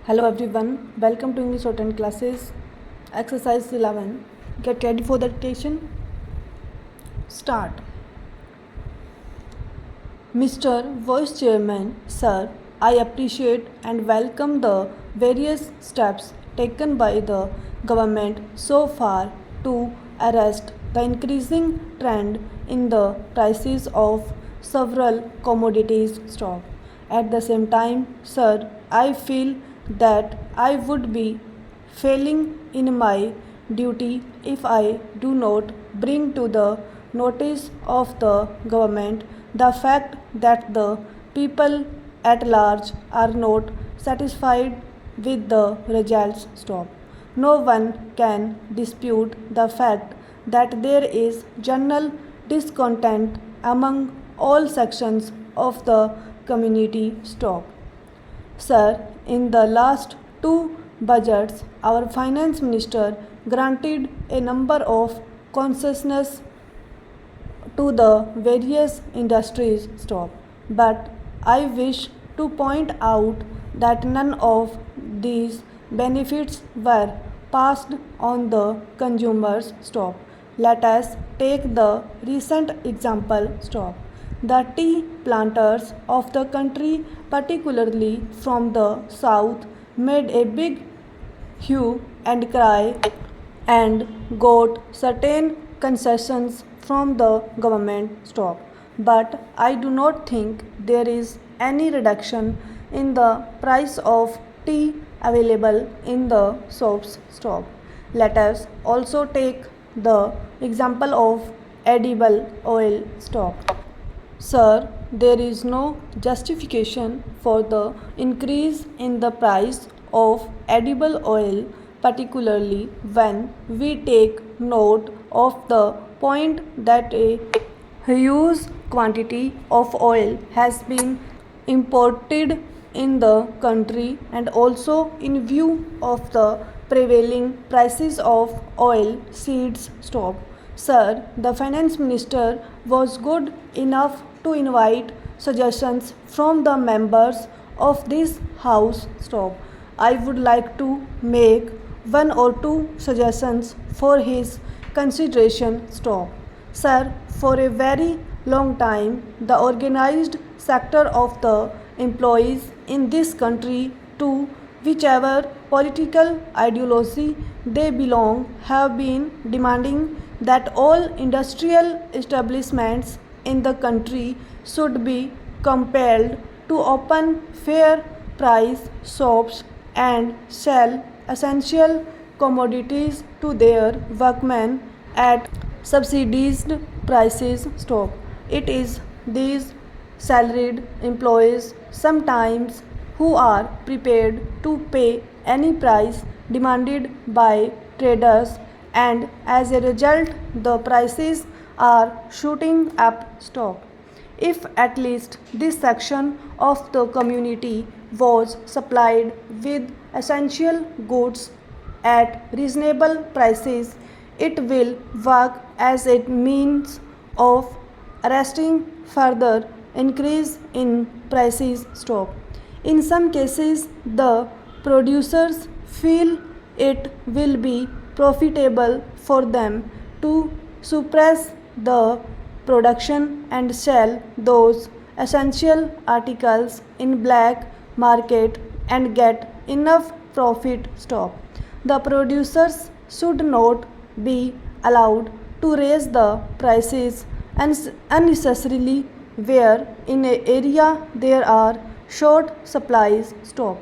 Hello everyone, welcome to English Shorthand classes. Exercise 11. Get ready for the dictation. Start. Mr. Vice Chairman, Sir, I appreciate and welcome the various steps taken by the government so far to arrest the increasing trend in the prices of several commodities stock. At the same time, sir, I feel that I would be failing in my duty if I do not bring to the notice of the government the fact that the people at large are not satisfied with the results. Stop. No one can dispute the fact that there is general discontent among all sections of the community. Stop. Sir, in the last two budgets, our finance minister granted a number of concessions to the various industries. Stop. But I wish to point out that none of these benefits were passed on the consumers. Stop. Let us take the recent example. Stop. The tea planters of the country, particularly from the south, made a big hue and cry and got certain concessions from the government. Stop. But I do not think there is any reduction in the price of tea available in the shops. Stop. Let us also take the example of edible oil. Stop. Sir, there is no justification for the increase in the price of edible oil, particularly when we take note of the point that a huge quantity of oil has been imported in the country, and also in view of the prevailing prices of oil seeds. Stop. Sir, the finance minister was good enough to invite suggestions from the members of this house. Stop. I would like to make one or two suggestions for his consideration. Stop. Sir, for a very long time, the organized sector of the employees in this country, to whichever political ideology they belong, have been demanding that all industrial establishments in the country should be compelled to open fair price shops and sell essential commodities to their workmen at subsidized prices. Stop. It is these salaried employees sometimes who are prepared to pay any price demanded by traders, and as a result the prices are shooting up. Stop. If at least this section of the community was supplied with essential goods at reasonable prices, it will work as a means of arresting further increase in prices. Stop. In some cases, the producers feel it will be profitable for them to suppress the production and sell those essential articles in black market and get enough profit. Stop. The producers should not be allowed to raise the prices unnecessarily where in an area there are short supplies. Stop.